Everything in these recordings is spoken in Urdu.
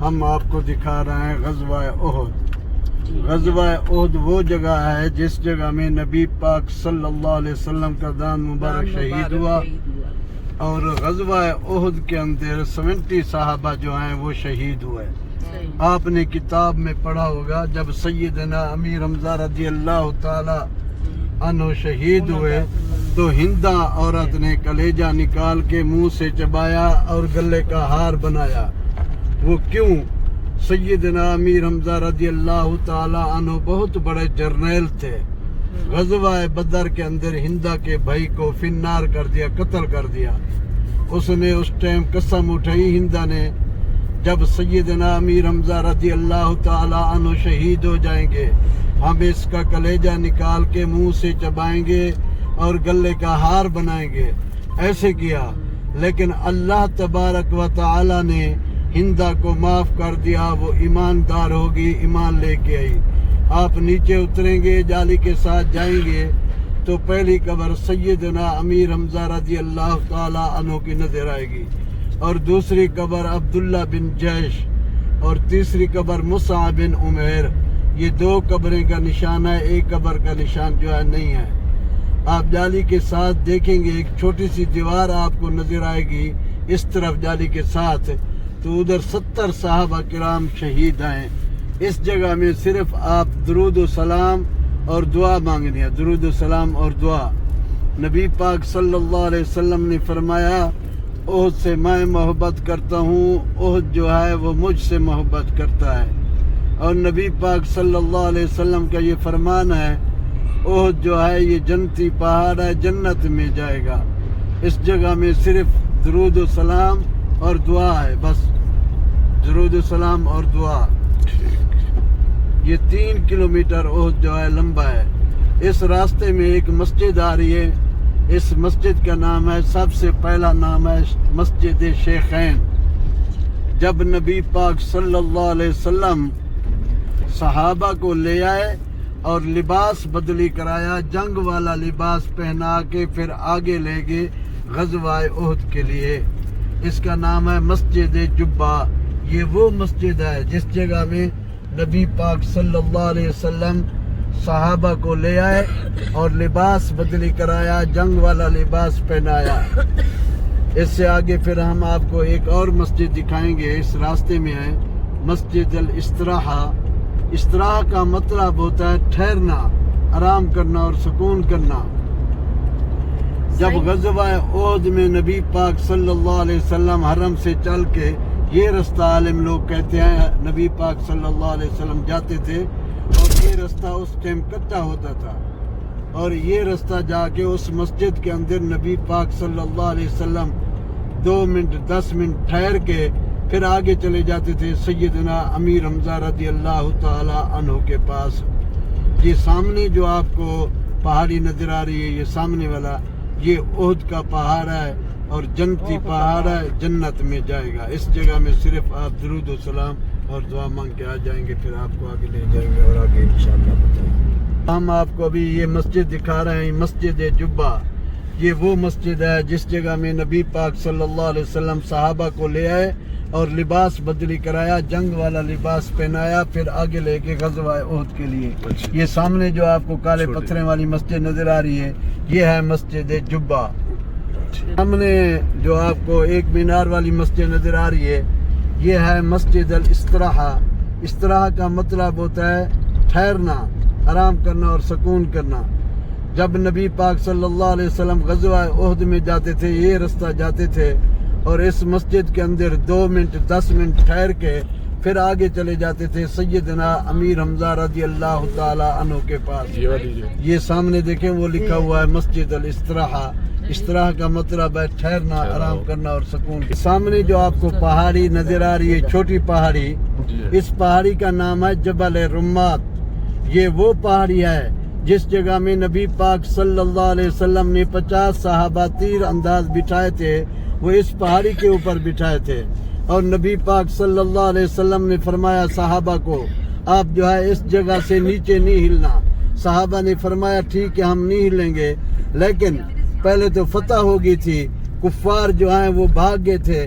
ہم آپ کو دکھا رہے ہیں غزوہ احد۔ غزوہ احد وہ جگہ ہے جس جگہ میں نبی پاک صلی اللہ علیہ وسلم کا دان مبارک شہید ہوا، اور غزوہ احد کے اندر 70 صحابہ جو ہیں وہ شہید ہوئے۔ آپ نے کتاب میں پڑھا ہوگا جب سیدنا امیر حمزہ رضی اللہ تعالی عنہ شہید ہوئے تو ہندہ عورت نے کلیجہ نکال کے منہ سے چبایا اور گلے کا ہار بنایا۔ وہ کیوں؟ سیدنا امیر حمزہ رضی اللہ تعالی عنہ بہت بڑے جرنیل تھے۔ غزوہ بدر کے اندر ہندہ کے بھائی کو فنار کر دیا، قتل کر دیا۔ اس نے اس ٹائم قسم اٹھائی ہندہ نے، جب سیدنا امیر حمزہ رضی اللہ تعالی عنہ شہید ہو جائیں گے ہم اس کا کلیجہ نکال کے منہ سے چبائیں گے اور گلے کا ہار بنائیں گے۔ ایسے کیا، لیکن اللہ تبارک و تعالی نے ہندہ کو معاف کر دیا، وہ ایماندار ہوگی، ایمان لے کے آئی۔ آپ نیچے اتریں گے، جالی کے ساتھ جائیں گے تو پہلی قبر سیدنا امیر حمزہ رضی اللہ تعالی عنہ کی نظر آئے گی، اور دوسری قبر عبداللہ بن جیش، اور تیسری قبر مصعب بن عمیر۔ یہ دو قبریں کا نشان ہے، ایک قبر کا نشان جو ہے نہیں ہے۔ آپ جالی کے ساتھ دیکھیں گے ایک چھوٹی سی دیوار آپ کو نظر آئے گی اس طرف جالی کے ساتھ، تو ادھر 70 صحابہ کرام شہید ہیں۔ اس جگہ میں صرف آپ درود و سلام اور دعا مانگنی ہے، درود و سلام اور دعا۔ نبی پاک صلی اللہ علیہ وسلم نے فرمایا احد سے میں محبت کرتا ہوں، احد جو ہے وہ مجھ سے محبت کرتا ہے، اور نبی پاک صلی اللہ علیہ وسلم کا یہ فرمان ہے احد جو ہے یہ جنتی پہاڑ ہے، جنت میں جائے گا۔ اس جگہ میں صرف درود و سلام اور دعا ہے، بس درود و سلام اور دعا۔ یہ 3 کلومیٹر احد جو ہے لمبا ہے۔ اس راستے میں ایک مسجد آ رہی ہے، اس مسجد کا نام ہے، سب سے پہلا نام ہے مسجد شیخین۔ جب نبی پاک صلی اللہ علیہ وسلم صحابہ کو لے آئے اور لباس بدلی کرایا، جنگ والا لباس پہنا کے پھر آگے لے گئے غزوہ احد کے لیے۔ اس کا نام ہے مسجد جبہ۔ یہ وہ مسجد ہے جس جگہ میں نبی پاک صلی اللہ علیہ وسلم صحابہ کو لے آئے اور لباس بدلی کرایا، جنگ والا لباس پہنایا۔ اس سے آگے پھر ہم آپ کو ایک اور مسجد دکھائیں گے، اس راستے میں ہے مسجد الاستراحہ۔ استراحہ کا مطلب ہوتا ہے ٹھہرنا، آرام کرنا اور سکون کرنا۔ جب غزوہ احد میں نبی پاک صلی اللہ علیہ وسلم حرم سے چل کے، یہ رستہ عالم لوگ کہتے ہیں نبی پاک صلی اللہ علیہ وسلم جاتے تھے، اور یہ رستہ اس ٹائم کچا ہوتا تھا، اور یہ رستہ جا کے اس مسجد کے اندر نبی پاک صلی اللہ علیہ وسلم 2 منٹ 10 منٹ ٹھہر کے پھر آگے چلے جاتے تھے سیدنا امیر حمزہ رضی اللہ تعالی عنہ کے پاس۔ یہ سامنے جو آپ کو پہاڑی نظر آ رہی ہے، یہ سامنے والا یہ احد کا پہاڑ ہے، اور جنتی پہاڑ ہے، جنت میں جائے گا۔ اس جگہ میں صرف آپ درود و سلام اور دعا مانگ کے آ جائیں گے، پھر آپ کو آگے لے جائیں گے اور آگے انشاءاللہ بتائیں گے۔ ہم آپ کو ابھی یہ مسجد دکھا رہے ہیں، مسجد جبہ۔ یہ وہ مسجد ہے جس جگہ میں نبی پاک صلی اللہ علیہ وسلم صحابہ کو لے آئے اور لباس بدلی کرایا، جنگ والا لباس پہنایا، پھر آگے لے کے غزوہ احد کے لیے۔ یہ سامنے جو آپ کو کالے پتھریں والی مسجد نظر آ رہی ہے، یہ ہے مسجد جبہ۔ سامنے جو آپ کو ایک مینار والی مسجد نظر آ رہی ہے، یہ ہے مسجد الاستراحہ۔ استراحہ کا مطلب ہوتا ہے ٹھہرنا، آرام کرنا اور سکون کرنا۔ جب نبی پاک صلی اللہ علیہ وسلم غزوہ احد میں جاتے تھے، یہ رستہ جاتے تھے، اور اس مسجد کے اندر 2 منٹ 10 منٹ ٹھہر کے پھر آگے چلے جاتے تھے سیدنا امیر حمزہ رضی اللہ تعالی عنہ کے پاس۔ یہ سامنے دیکھیں وہ لکھا ہوا ہے مسجد الاستراحہ۔ استراحہ کا مطلب ہے ٹھہرنا، آرام کرنا اور سکون۔ سامنے جو آپ کو پہاڑی نظر آ رہی ہے، چھوٹی پہاڑی، اس پہاڑی کا نام ہے جبل رمات۔ یہ وہ پہاڑی ہے جس جگہ میں نبی پاک صلی اللہ علیہ وسلم نے 50 صحابہ تیر انداز بٹھائے تھے، وہ اس پہاڑی کے اوپر بٹھائے تھے، اور نبی پاک صلی اللہ علیہ وسلم نے فرمایا صحابہ کو آپ جو ہے اس جگہ سے نیچے نہیں ہلنا۔ صحابہ نے فرمایا ٹھیک ہے ہم نہیں ہلیں گے، لیکن پہلے تو فتح ہو گئی تھی، کفار جو ہیں وہ بھاگ گئے تھے،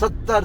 70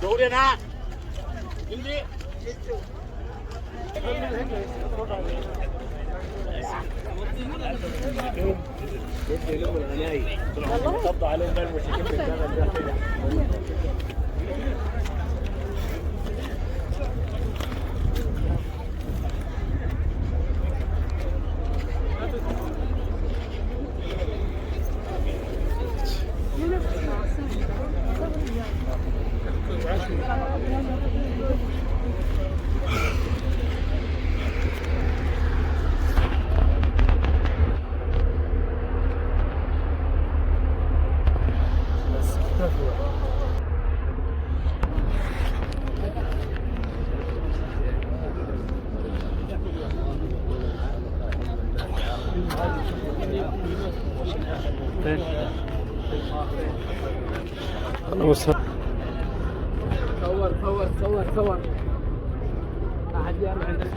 صور أحد يعمل عندك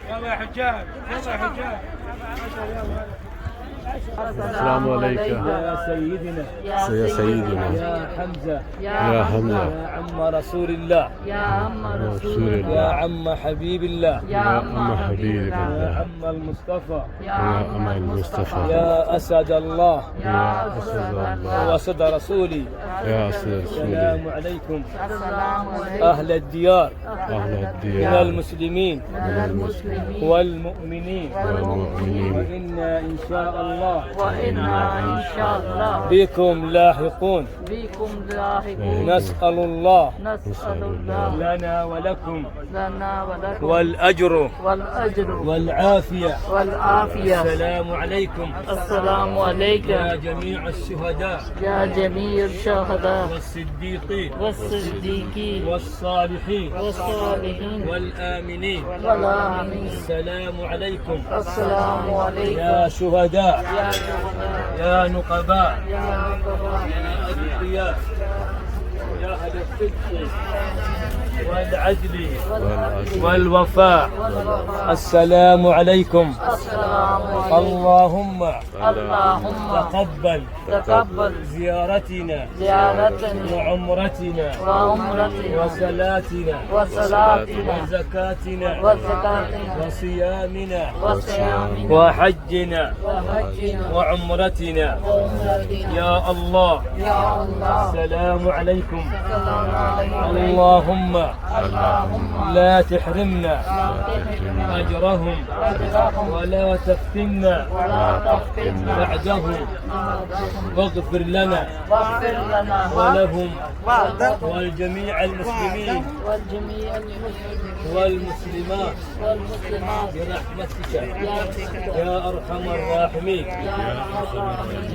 يلا يا حجاج، يلا يا حجاج. السلام عليكم يا سيدنا يا سيدنا يا حمزة يا حمزة يا عم رسول الله يا عم رسول يا الله عم حبيب الله يا عم حبيب يا الله عم المصطفى يا يا عم عم المصطفى يا أسد الله يا أسد الله وأسد رسولي. يا سيد رسولي السلام عليكم السلام عليكم أهل الديار أهل من الديار المسلمين من المسلمين والمؤمنين والمؤمنين وإنا إن شاء الله وإنا إن شاء الله بكم لاحقون. بكم لاحقون. نسأل الله نسأل الله لنا ولكم لنا ولكم والأجر والأجر والعافية. والعافية. السلام عليكم السلام عليكم يا جميع الشهداء يا جميع الشهداء والصديقين والصديقين والصالحين والصالحين والآمنين. والآمين. السلام عليكم السلام عليكم يا شهداء يا شهداء يا نقباء يا نقباء يا أتقياء يا أهل الصدق والعدل والوفاء. السلام عليكم. السلام عليكم. اللهم اللهم تقبل تقبل زيارتنا زيارتنا وعمرتنا وعمرتنا وصلاتنا وصلاتنا وزكاتنا وزكاتنا وصيامنا وصيامنا وحجنا وحجنا وعمرتنا. وعمرتنا يا الله يا الله. السلام عليكم. السلام عليكم. اللهم اللهم لا تحرمنا لا تحرمنا أجرهم ولا تفتنا ولا تفتنا بعدهم واغفر لنا واغفر لنا ولهم ولجميع المسلمين والجميع المسلمين والمسلمات والمسلمات برحمتك برحمتك يا أرحم الراحمين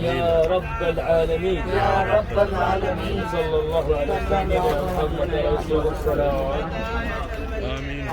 يا يا رب العالمين يا رب العالمين. صلى الله على سيدنا محمد رسول الله. آمين